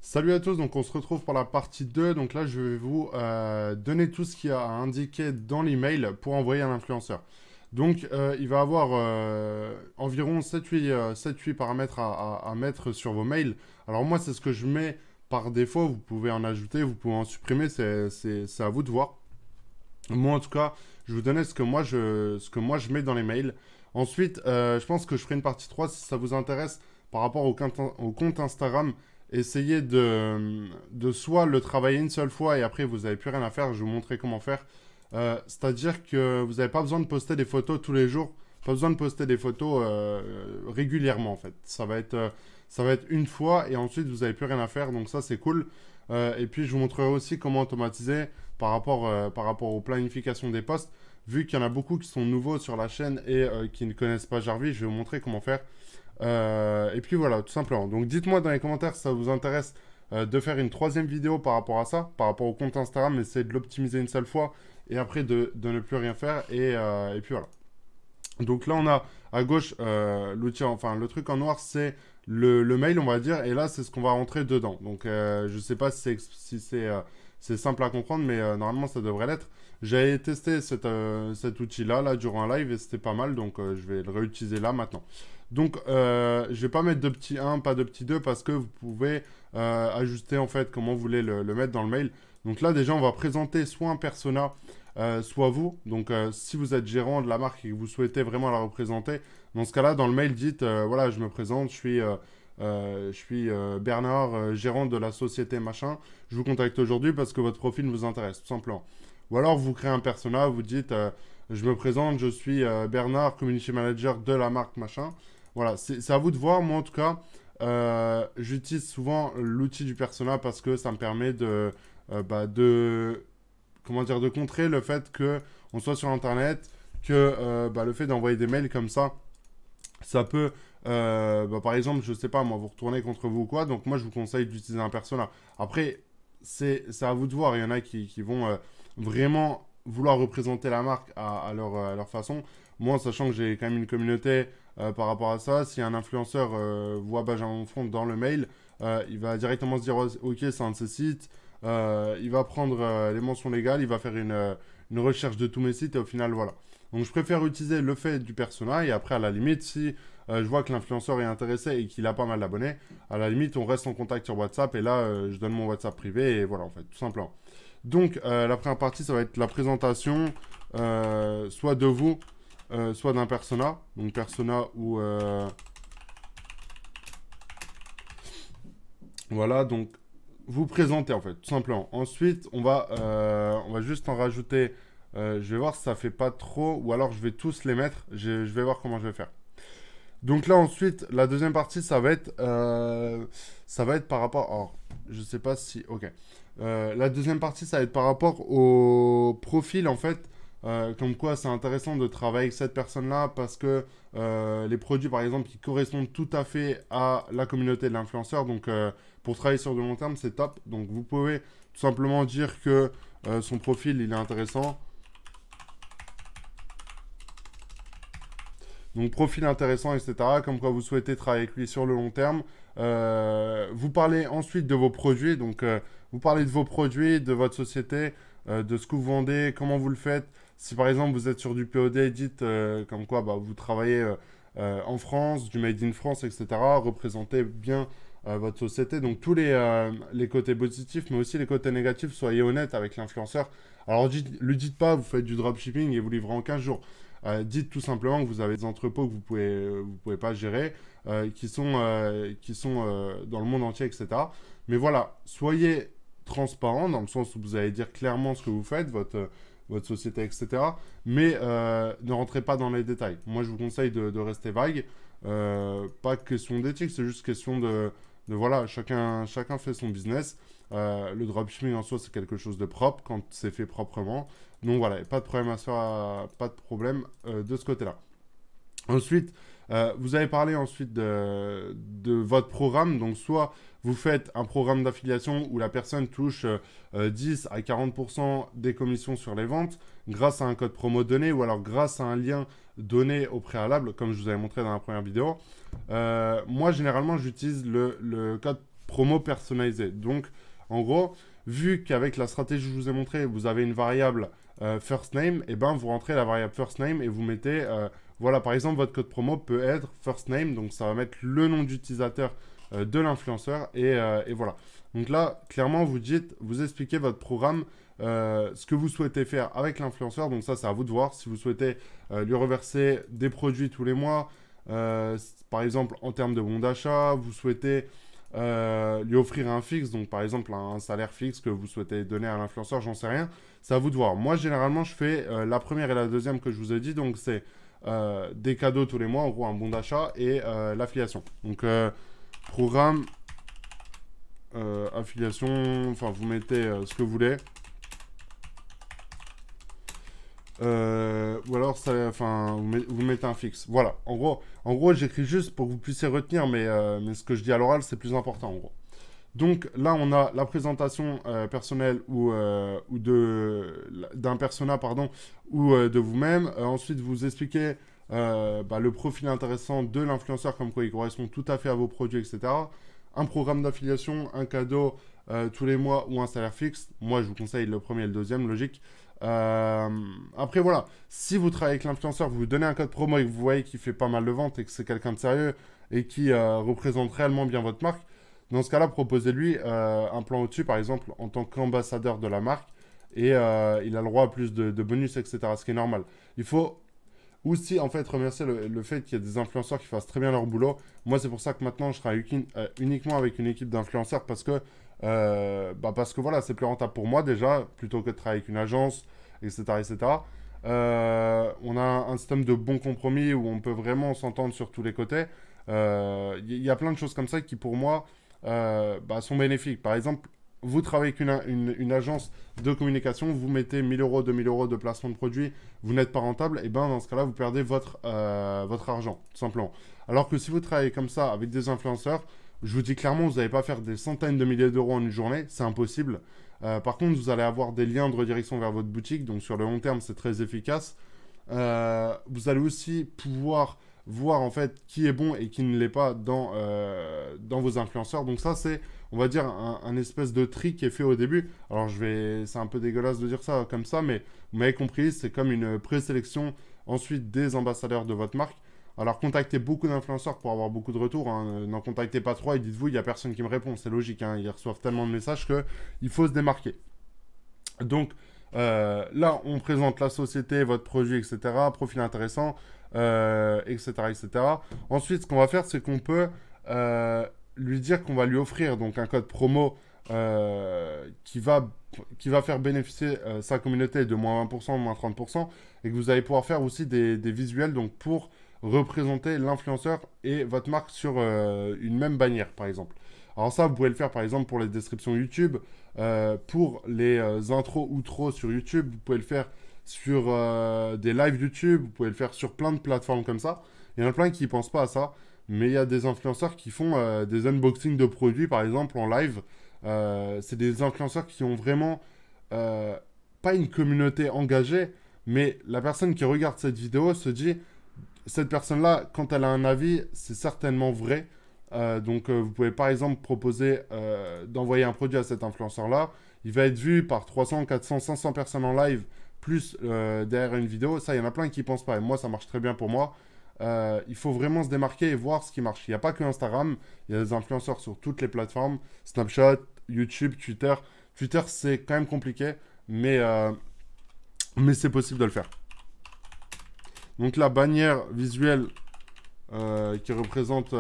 Salut à tous, donc on se retrouve pour la partie 2. Donc là, je vais vous donner tout ce qu'il y a à indiquer dans l'email pour envoyer à l'influenceur. Donc, il va avoir environ 7-8 paramètres à mettre sur vos mails. Alors moi, c'est ce que je mets par défaut. Vous pouvez en ajouter, vous pouvez en supprimer, c'est à vous de voir. Moi, en tout cas, je vous donnais ce que moi je mets dans les mails. Ensuite, je pense que je ferai une partie 3 si ça vous intéresse par rapport au compte Instagram. Essayez de soit le travailler une seule fois et après vous n'avez plus rien à faire. Je vais vous montrer comment faire. C'est-à-dire que vous n'avez pas besoin de poster des photos tous les jours. Pas besoin de poster des photos régulièrement en fait. Ça va être une fois et ensuite vous n'avez plus rien à faire. Donc ça c'est cool. Et puis je vous montrerai aussi comment automatiser par rapport aux planifications des posts. Vu qu'il y en a beaucoup qui sont nouveaux sur la chaîne et qui ne connaissent pas Jarvis, je vais vous montrer comment faire. Et puis voilà, tout simplement. Donc dites-moi dans les commentaires si ça vous intéresse de faire une troisième vidéo par rapport à ça, par rapport au compte Instagram, essayez de l'optimiser une seule fois et après de ne plus rien faire. Et puis voilà. Donc là, on a à gauche l'outil, enfin le truc en noir, c'est le mail, on va dire. Et là, c'est ce qu'on va rentrer dedans. Donc je ne sais pas si c'est simple à comprendre, mais normalement, ça devrait l'être. J'avais testé cet outil-là là, durant un live et c'était pas mal. Donc je vais le réutiliser là maintenant. Donc je vais pas mettre de petit 1, pas de petit 2 parce que vous pouvez ajuster en fait comment vous voulez le mettre dans le mail. Donc là, déjà, on va présenter soit un persona soit vous. Donc, si vous êtes gérant de la marque et que vous souhaitez vraiment la représenter, dans ce cas-là, dans le mail, dites voilà, je me présente, je suis Bernard, gérant de la société machin. Je vous contacte aujourd'hui parce que votre profil vous intéresse, tout simplement. Ou alors, vous créez un persona, vous dites je me présente, je suis Bernard, community manager de la marque machin. Voilà, c'est à vous de voir. Moi, en tout cas, j'utilise souvent l'outil du persona parce que ça me permet de comment dire, de contrer le fait que on soit sur Internet, que le fait d'envoyer des mails comme ça peut, par exemple, je sais pas, moi, vous retourner contre vous ou quoi. Donc moi, je vous conseille d'utiliser un persona. Après, c'est à vous de voir. Il y en a qui vont vraiment vouloir représenter la marque à leur façon. Moi, sachant que j'ai quand même une communauté par rapport à ça, si un influenceur voit Benjamin Front dans le mail, il va directement se dire ok, c'est un de ses sites. Il va prendre les mentions légales, il va faire une recherche de tous mes sites et au final, voilà. Donc, je préfère utiliser le fait du persona et après, à la limite, si je vois que l'influenceur est intéressé et qu'il a pas mal d'abonnés, à la limite, on reste en contact sur WhatsApp et là, je donne mon WhatsApp privé et voilà, en fait, tout simplement. Donc, la première partie, ça va être la présentation, soit de vous, soit d'un persona. Donc, persona ou... voilà, donc vous présenter en fait, tout simplement. Ensuite, on va juste en rajouter. Je vais voir si ça fait pas trop, ou alors je vais tous les mettre. Je vais voir comment je vais faire. Donc là, ensuite, la deuxième partie, ça va être par rapport. Alors, je sais pas si. Ok. La deuxième partie, ça va être par rapport au profil en fait. Comme quoi, c'est intéressant de travailler avec cette personne-là parce que les produits, par exemple, qui correspondent tout à fait à la communauté de l'influenceur. Donc, pour travailler sur de long terme, c'est top. Donc, vous pouvez tout simplement dire que son profil, il est intéressant. Donc, profil intéressant, etc. Comme quoi vous souhaitez travailler avec lui sur le long terme. Vous parlez ensuite de vos produits. Donc, vous parlez de vos produits, de votre société, de ce que vous vendez, comment vous le faites. Si par exemple vous êtes sur du POD, dites comme quoi vous travaillez en France, du Made in France, etc. Représentez bien votre société. Donc, tous les côtés positifs, mais aussi les côtés négatifs, soyez honnête avec l'influenceur. Alors, lui dites pas, vous faites du dropshipping et vous livrez en 15 jours. Dites tout simplement que vous avez des entrepôts que vous pouvez pas gérer, qui sont dans le monde entier, etc. Mais voilà, soyez transparent dans le sens où vous allez dire clairement ce que vous faites, votre société, etc. Mais ne rentrez pas dans les détails. Moi, je vous conseille de rester vague. Pas question d'éthique, c'est juste question de voilà, chacun fait son business. Le dropshipping en soi, c'est quelque chose de propre quand c'est fait proprement. Donc voilà, pas de problème à se faire, pas de problème de ce côté-là. Ensuite, vous avez parlé ensuite de votre programme. Donc, soit vous faites un programme d'affiliation où la personne touche 10 à 40% des commissions sur les ventes grâce à un code promo donné ou alors grâce à un lien donné au préalable, comme je vous avais montré dans la première vidéo. Moi, généralement, j'utilise le code promo personnalisé. Donc, en gros, vu qu'avec la stratégie que je vous ai montré, vous avez une variable first name, et ben vous rentrez la variable first name et vous mettez, voilà, par exemple, votre code promo peut être first name, donc ça va mettre le nom d'utilisateur de l'influenceur, et voilà. Donc là, clairement, vous expliquez votre programme, ce que vous souhaitez faire avec l'influenceur, donc ça, c'est à vous de voir. Si vous souhaitez lui reverser des produits tous les mois, par exemple, en termes de bon d'achat, vous souhaitez lui offrir un fixe, donc par exemple un salaire fixe que vous souhaitez donner à l'influenceur, j'en sais rien, c'est à vous de voir. Moi, généralement, je fais la première et la deuxième que je vous ai dit, donc c'est des cadeaux tous les mois, en gros un bon d'achat et l'affiliation. Donc programme, affiliation, enfin vous mettez ce que vous voulez. Ou alors, enfin, vous mettez un fixe. Voilà, en gros j'écris juste pour que vous puissiez retenir, mais ce que je dis à l'oral, c'est plus important, en gros. Donc là, on a la présentation personnelle ou d'un persona, pardon, ou de vous-même. Ensuite, vous expliquez le profil intéressant de l'influenceur, comme quoi il correspond tout à fait à vos produits, etc. Un programme d'affiliation, un cadeau tous les mois ou un salaire fixe. Moi, je vous conseille le premier et le deuxième, logique. Après, voilà, si vous travaillez avec l'influenceur, vous lui donnez un code promo et que vous voyez qu'il fait pas mal de ventes et que c'est quelqu'un de sérieux et qui représente réellement bien votre marque, dans ce cas-là, proposez-lui un plan au-dessus, par exemple, en tant qu'ambassadeur de la marque, et il a le droit à plus de bonus, etc., ce qui est normal. Il faut aussi, en fait, remercier le fait qu'il y ait des influenceurs qui fassent très bien leur boulot. Moi, c'est pour ça que maintenant, je travaille uniquement avec une équipe d'influenceurs parce que voilà, c'est plus rentable pour moi déjà, plutôt que de travailler avec une agence, etc., etc. On a un système de bons compromis où on peut vraiment s'entendre sur tous les côtés. Il y a plein de choses comme ça qui, pour moi, sont bénéfiques. Par exemple, vous travaillez avec une agence de communication, vous mettez 1000 euros, 2000 euros de placement de produits, vous n'êtes pas rentable, et ben dans ce cas-là, vous perdez votre argent, tout simplement. Alors que si vous travaillez comme ça avec des influenceurs, je vous dis clairement, vous n'allez pas faire des centaines de milliers d'euros en une journée, c'est impossible. Par contre, vous allez avoir des liens de redirection vers votre boutique, donc sur le long terme, c'est très efficace. Vous allez aussi pouvoir voir en fait qui est bon et qui ne l'est pas dans vos influenceurs. Donc ça, c'est, on va dire, un espèce de tri qui est fait au début. Alors c'est un peu dégueulasse de dire ça comme ça, mais vous m'avez compris, c'est comme une présélection ensuite des ambassadeurs de votre marque. Alors contactez beaucoup d'influenceurs pour avoir beaucoup de retours, hein. N'en contactez pas trop et dites-vous, il n'y a personne qui me répond, c'est logique, hein. Ils reçoivent tellement de messages qu'il faut se démarquer. Donc là, on présente la société, votre produit, etc. Profil intéressant, etc., etc. Ensuite, ce qu'on va faire, c'est qu'on peut lui dire qu'on va lui offrir donc un code promo qui va faire bénéficier sa communauté de moins 20%, moins 30%, et que vous allez pouvoir faire aussi des visuels donc pour représenter l'influenceur et votre marque sur une même bannière, par exemple. Alors ça, vous pouvez le faire, par exemple, pour les descriptions YouTube, pour les intros, outros sur YouTube, vous pouvez le faire sur des lives YouTube, vous pouvez le faire sur plein de plateformes comme ça. Il y en a plein qui ne pensent pas à ça, mais il y a des influenceurs qui font des unboxings de produits, par exemple, en live. C'est des influenceurs qui ont vraiment pas une communauté engagée, mais la personne qui regarde cette vidéo se dit, cette personne-là, quand elle a un avis, c'est certainement vrai. Donc, vous pouvez par exemple proposer d'envoyer un produit à cet influenceur-là. Il va être vu par 300, 400, 500 personnes en live, plus derrière une vidéo. Ça, il y en a plein qui ne pensent pas. Et moi, ça marche très bien pour moi. Il faut vraiment se démarquer et voir ce qui marche. Il n'y a pas que Instagram. Il y a des influenceurs sur toutes les plateformes. Snapchat, YouTube, Twitter. Twitter, c'est quand même compliqué. Mais c'est possible de le faire. Donc, la bannière visuelle qui représente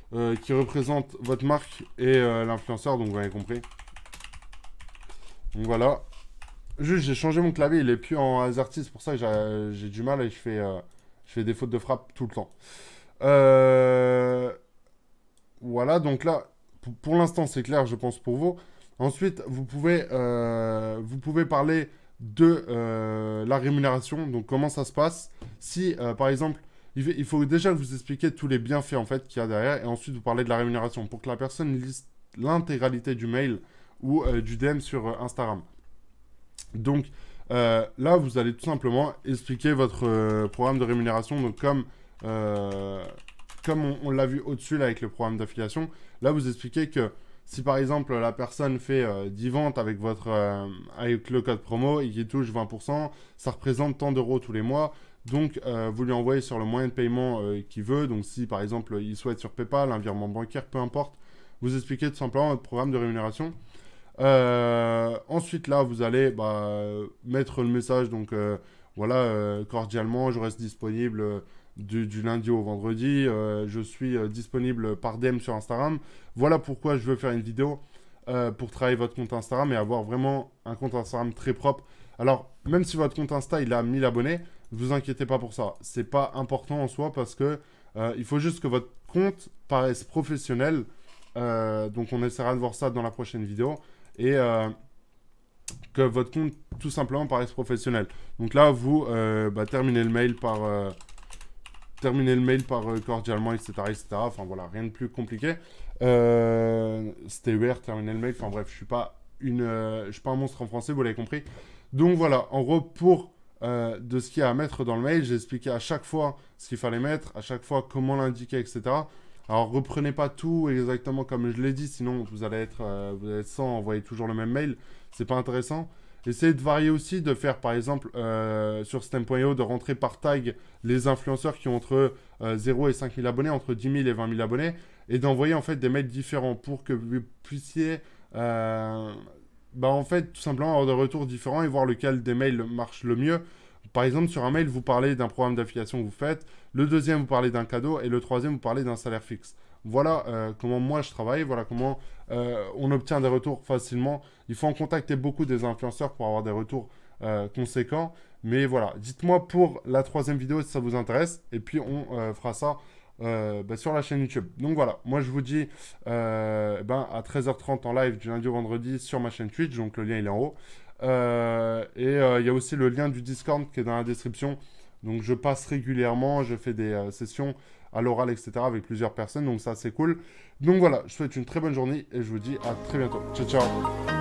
votre marque et l'influenceur, donc vous avez compris. Donc voilà. Juste, j'ai changé mon clavier, il est plus en AZERTY, c'est pour ça que j'ai du mal et je fais des fautes de frappe tout le temps. Voilà, donc là, pour l'instant, c'est clair, je pense, pour vous. Ensuite, vous pouvez parler de la rémunération, donc comment ça se passe. Si, par exemple, il faut déjà vous expliquer tous les bienfaits en fait qu'il y a derrière, et ensuite vous parlez de la rémunération pour que la personne lise l'intégralité du mail ou du DM sur Instagram. Donc là, vous allez tout simplement expliquer votre programme de rémunération, donc comme comme on l'a vu au-dessus là avec le programme d'affiliation, là vous expliquez que si par exemple la personne fait 10 ventes avec, avec le code promo et qu'il touche 20%, ça représente tant d'euros tous les mois. Donc vous lui envoyez sur le moyen de paiement qu'il veut. Donc si par exemple il souhaite sur PayPal, un virement bancaire, peu importe, vous expliquez tout simplement votre programme de rémunération. Ensuite là vous allez mettre le message, donc voilà, cordialement je reste disponible du lundi au vendredi, je suis disponible par DM sur Instagram, voilà pourquoi je veux faire une vidéo pour travailler votre compte Instagram et avoir vraiment un compte Instagram très propre. Alors même si votre compte Insta il a 1000 abonnés, ne vous inquiétez pas pour ça, c'est pas important en soi parce que il faut juste que votre compte paraisse professionnel. Donc on essaiera de voir ça dans la prochaine vidéo et que votre compte tout simplement paraisse professionnel. Donc là vous terminez le mail par cordialement, etc., etc. Enfin voilà, rien de plus compliqué. C'était UR, terminer le mail. Enfin bref, je suis pas un monstre en français, vous l'avez compris. Donc voilà, en gros, pour de ce qu'il y a à mettre dans le mail, j'ai expliqué à chaque fois ce qu'il fallait mettre, à chaque fois comment l'indiquer, etc. Alors reprenez pas tout exactement comme je l'ai dit, sinon vous allez être 100, envoyer toujours le même mail, c'est pas intéressant. Essayez de varier aussi, de faire par exemple sur Stem.io, de rentrer par tag les influenceurs qui ont entre 0 et 5000 abonnés, entre 10 000 et 20 000 abonnés, et d'envoyer en fait des mails différents pour que vous puissiez en fait tout simplement avoir des retours différents et voir lequel des mails marche le mieux. Par exemple, sur un mail, vous parlez d'un programme d'affiliation que vous faites, le deuxième, vous parlez d'un cadeau, et le troisième, vous parlez d'un salaire fixe. Voilà comment moi je travaille, voilà comment on obtient des retours facilement. Il faut en contacter beaucoup des influenceurs pour avoir des retours conséquents. Mais voilà, dites-moi pour la troisième vidéo si ça vous intéresse. Et puis on fera ça sur la chaîne YouTube. Donc voilà, moi je vous dis à 13h30 en live du lundi au vendredi sur ma chaîne Twitch. Donc le lien il est en haut. Il y a aussi le lien du Discord qui est dans la description. Donc je passe régulièrement, je fais des sessions à l'oral, etc. avec plusieurs personnes. Donc ça c'est cool. Donc voilà, je vous souhaite une très bonne journée et je vous dis à très bientôt. Ciao, ciao.